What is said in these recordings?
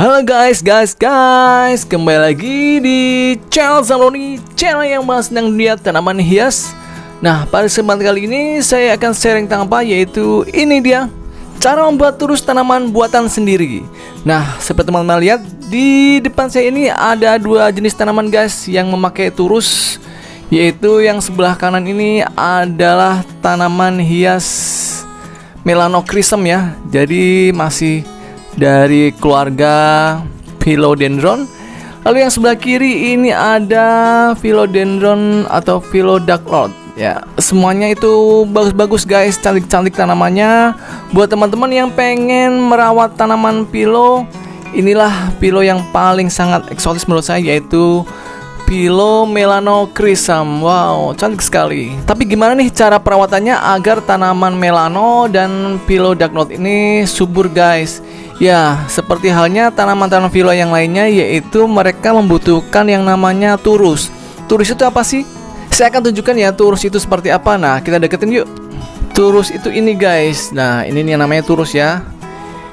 Halo guys, kembali lagi di channel Zamroni, channel yang bahas tentang dunia tanaman hias. Nah, pada kesempatan kali ini saya akan sharing tentang apa, yaitu ini dia cara membuat turus tanaman buatan sendiri. Nah, seperti teman-teman lihat di depan saya ini ada dua jenis tanaman guys yang memakai turus, yaitu yang sebelah kanan ini adalah tanaman hias Melanochrysum ya. Jadi masih dari keluarga Philodendron. Lalu yang sebelah kiri ini ada Philodendron atau Philodaclot ya. Semuanya itu bagus-bagus guys, cantik-cantik tanamannya. Buat teman-teman yang pengen merawat tanaman philo, inilah philo yang paling sangat eksotis menurut saya, yaitu Philo Melanochrysum. Wow, cantik sekali. Tapi gimana nih cara perawatannya agar tanaman melano dan Philodaclot ini subur guys? Ya, seperti halnya tanaman-tanaman philo yang lainnya, yaitu mereka membutuhkan yang namanya turus. Turus itu apa sih? Saya akan tunjukkan ya turus itu seperti apa. Nah, kita deketin yuk. Turus itu ini guys. Nah, ini yang namanya turus ya.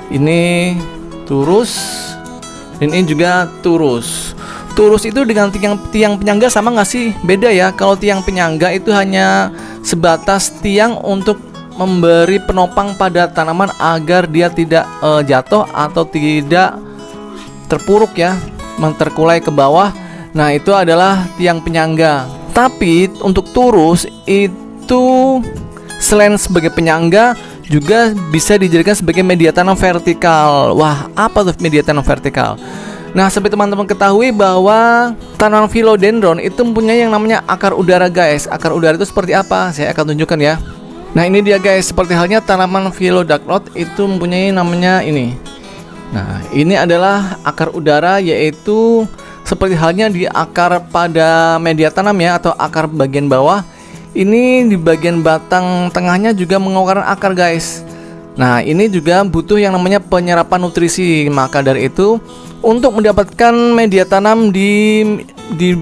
Ini turus. Ini juga turus. Turus itu dengan tiang penyangga sama nggak sih? Beda ya. Kalau tiang penyangga itu hanya sebatas tiang untuk memberi penopang pada tanaman agar dia tidak jatuh atau tidak terpuruk ya, terkulai ke bawah. Nah, itu adalah tiang penyangga. Tapi untuk turus itu selain sebagai penyangga juga bisa dijadikan sebagai media tanam vertikal. Wah, apa tuh media tanam vertikal? Nah, seperti teman-teman ketahui bahwa tanaman Philodendron itu mempunyai yang namanya akar udara guys. Akar udara itu seperti apa? Saya akan tunjukkan ya. Nah, ini dia guys, seperti halnya tanaman Philodaclot itu mempunyai namanya ini. Nah, ini adalah akar udara, yaitu seperti halnya di akar pada media tanam ya, atau akar bagian bawah. Ini di bagian batang tengahnya juga mengeluarkan akar guys. Nah, ini juga butuh yang namanya penyerapan nutrisi. Maka dari itu, untuk mendapatkan media tanam di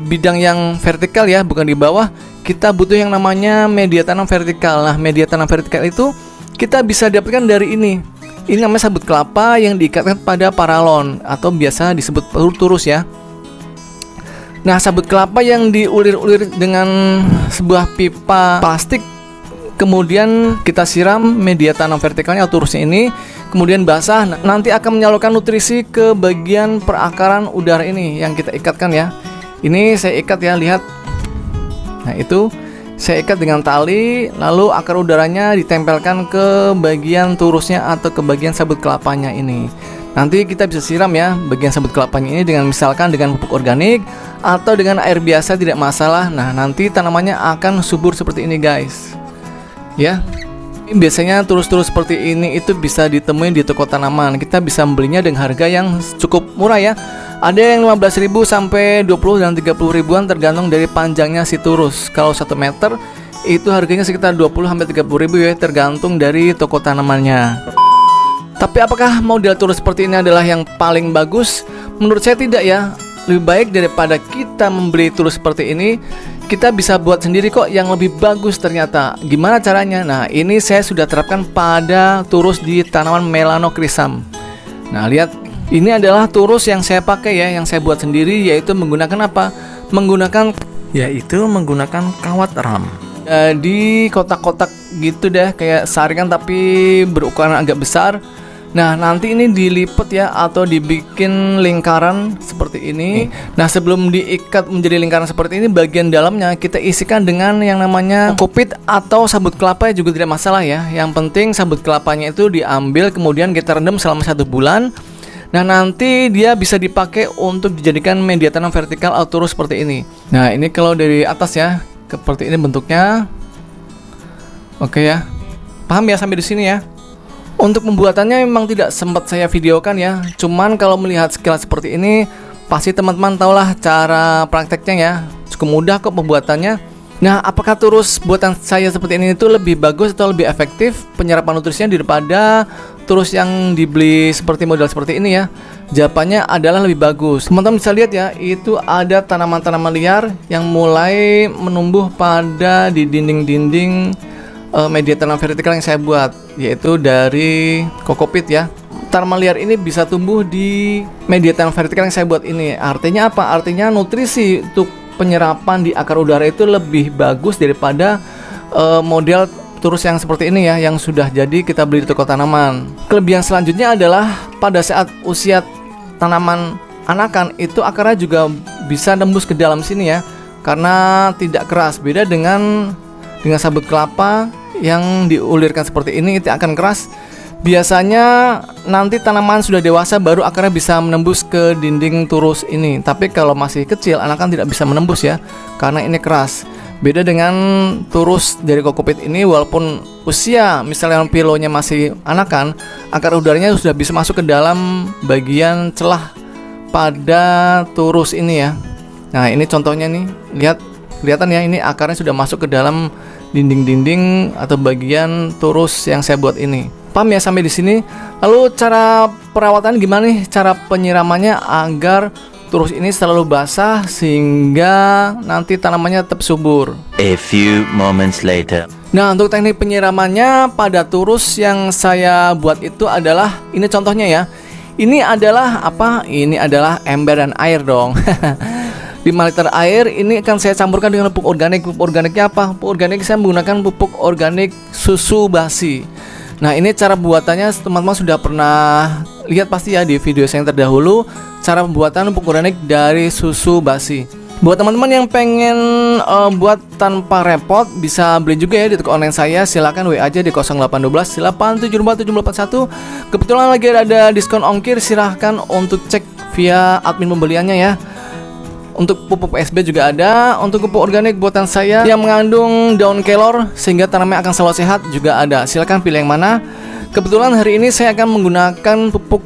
bidang yang vertikal ya, bukan di bawah, kita butuh yang namanya media tanam vertikal. Nah, media tanam vertikal itu kita bisa dapatkan dari ini. Ini namanya sabut kelapa yang diikatkan pada paralon atau biasa disebut turus ya. Nah, sabut kelapa yang diulir-ulir dengan sebuah pipa plastik, kemudian kita siram media tanam vertikalnya atau turusnya ini, kemudian basah. Nanti akan menyalurkan nutrisi ke bagian perakaran udara ini yang kita ikatkan ya. Ini saya ikat ya, lihat. Nah, itu saya ikat dengan tali, lalu akar udaranya ditempelkan ke bagian turusnya atau ke bagian sabut kelapanya ini. Nanti kita bisa siram ya bagian sabut kelapanya ini dengan misalkan dengan pupuk organik atau dengan air biasa, tidak masalah. Nah, nanti tanamannya akan subur seperti ini guys. Ya. Biasanya turus-turus seperti ini itu bisa ditemui di toko tanaman. Kita bisa membelinya dengan harga yang cukup murah ya. Ada yang 15.000 sampai 20 dan 30 ribuan tergantung dari panjangnya si turus. Kalau 1 meter itu harganya sekitar 20 sampai 30 ribu ya, tergantung dari toko tanamannya. Tapi apakah model turus seperti ini adalah yang paling bagus? Menurut saya tidak ya. Lebih baik daripada kita membeli turus seperti ini, kita bisa buat sendiri kok yang lebih bagus ternyata. Gimana caranya? Nah, ini saya sudah terapkan pada turus di tanaman Melanochrysum. Nah, lihat, ini adalah turus yang saya pakai ya, yang saya buat sendiri, yaitu menggunakan apa? Menggunakan kawat ram. Di kotak-kotak gitu deh, kayak saringan tapi berukuran agak besar. Nah, nanti ini dilipat ya, atau dibikin lingkaran seperti ini. Nah, sebelum diikat menjadi lingkaran seperti ini, bagian dalamnya kita isikan dengan yang namanya kokopit atau sabut kelapa juga tidak masalah ya. Yang penting sabut kelapanya itu diambil, kemudian kita rendam selama 1 bulan. Nah, nanti dia bisa dipakai untuk dijadikan media tanam vertikal atau turus seperti ini. Nah, ini kalau dari atas ya, seperti ini bentuknya. Oke ya, paham ya sampai di sini ya. Untuk pembuatannya memang tidak sempat saya videokan ya. Cuman kalau melihat sekilas seperti ini, pasti teman-teman tahulah cara prakteknya ya. Cukup mudah kok pembuatannya. Nah, apakah turus buatan saya seperti ini itu lebih bagus atau lebih efektif penyerapan nutrisinya daripada turus yang dibeli seperti model seperti ini ya? Jawabannya adalah lebih bagus. Teman-teman bisa lihat ya, itu ada tanaman-tanaman liar yang mulai menumbuh pada di dinding-dinding media tanam vertikal yang saya buat, yaitu dari kokopit ya. tanaman liar ini bisa tumbuh di media tanam vertikal yang saya buat ini. Artinya apa? Artinya nutrisi untuk penyerapan di akar udara itu lebih bagus daripada model turus yang seperti ini ya, yang sudah jadi kita beli di toko tanaman. Kelebihan selanjutnya adalah pada saat usia tanaman anakan itu akarnya juga bisa nembus ke dalam sini ya, karena tidak keras. Beda dengan sabut kelapa yang diulirkan seperti ini, itu akan keras. Biasanya nanti tanaman sudah dewasa baru akarnya bisa menembus ke dinding turus ini. Tapi kalau masih kecil, anakan tidak bisa menembus ya, karena ini keras. Beda dengan turus dari kokopit ini, walaupun usia misalnya pilonya masih anakan, akar udaranya sudah bisa masuk ke dalam bagian celah pada turus ini ya. Nah ini contohnya nih, kelihatan ya, ini akarnya sudah masuk ke dalam dinding-dinding atau bagian turus yang saya buat ini. Paham ya sampai di sini? Lalu cara perawatan gimana nih? Cara penyiramannya agar turus ini selalu basah sehingga nanti tanamannya tetap subur. A few moments later. Nah, untuk teknik penyiramannya pada turus yang saya buat itu adalah ini contohnya ya. Ini adalah apa? Ini adalah ember dan air dong. 5 liter air ini akan saya campurkan dengan pupuk organik. Pupuk organiknya apa? Pupuk organik saya menggunakan pupuk organik susu basi. Nah ini cara buatannya teman-teman sudah pernah lihat pasti ya di video saya yang terdahulu, cara pembuatan pupuk organik dari susu basi. Buat teman-teman yang pengen buat tanpa repot, bisa beli juga ya di toko online saya. Silakan WA aja di 0812 874 741. Kebetulan lagi ada diskon ongkir, silahkan untuk cek via admin pembeliannya ya. Untuk pupuk PSB juga ada. Untuk pupuk organik buatan saya yang mengandung daun kelor sehingga tanamannya akan selalu sehat juga ada. Silakan pilih yang mana. Kebetulan hari ini saya akan menggunakan pupuk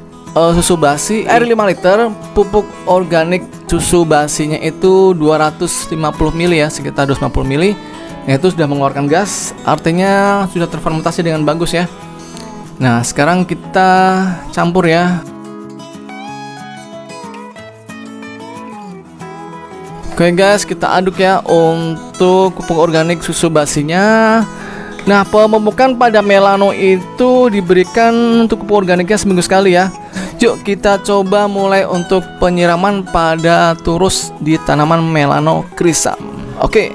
susu basi air 5 liter. Pupuk organik susu basinya itu 250 ml ya, sekitar 250 ml. Nah itu sudah mengeluarkan gas, artinya sudah terfermentasi dengan bagus ya. Nah sekarang kita campur ya. Oke guys, kita aduk ya untuk pupuk organik susu basinya. Nah, pemupukan pada melano itu diberikan untuk pupuk organiknya seminggu sekali ya. Yuk kita coba mulai untuk penyiraman pada turus di tanaman melano krisam. Oke.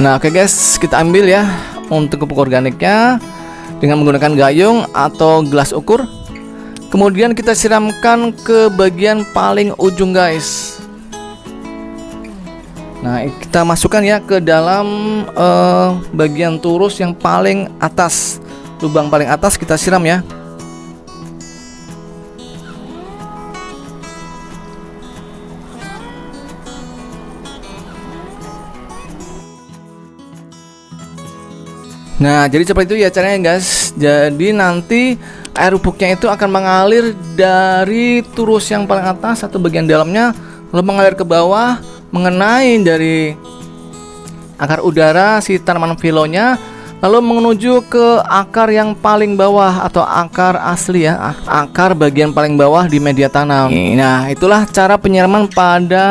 Nah, oke guys, kita ambil ya untuk pupuk organiknya dengan menggunakan gayung atau gelas ukur. Kemudian kita siramkan ke bagian paling ujung guys. Nah kita masukkan ya ke dalam bagian turus yang paling atas, lubang paling atas kita siram ya. Nah jadi seperti itu ya caranya guys. Jadi nanti air pupuknya itu akan mengalir dari turus yang paling atas atau bagian dalamnya, lalu mengalir ke bawah, mengenai dari akar udara si tanaman filonya, lalu menuju ke akar yang paling bawah atau akar asli ya, akar bagian paling bawah di media tanam. Nah itulah cara penyiraman pada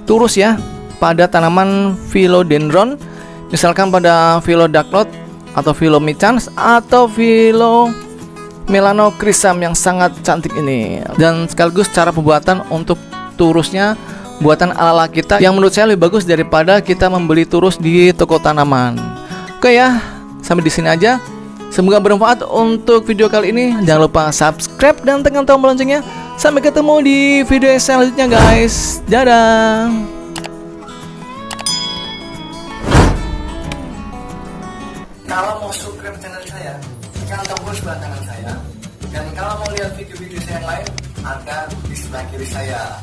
turus ya, pada tanaman philodendron. Misalkan pada philodaclot atau philomicans atau philomelanoscrisam yang sangat cantik ini. Dan sekaligus cara pembuatan untuk turusnya buatan ala-ala kita yang menurut saya lebih bagus daripada kita membeli turus di toko tanaman. Oke ya, sampai di sini aja. Semoga bermanfaat untuk video kali ini. Jangan lupa subscribe dan tekan tombol loncengnya. Sampai ketemu di video selanjutnya guys. Dadah. Kalau mau subscribe channel saya, tekan tombol sebelah kanan saya. Dan kalau mau lihat video-video saya yang lain, ada di sebelah kiri saya.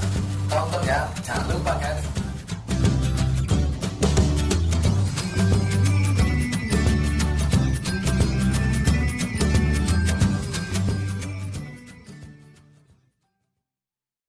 Tonton ya.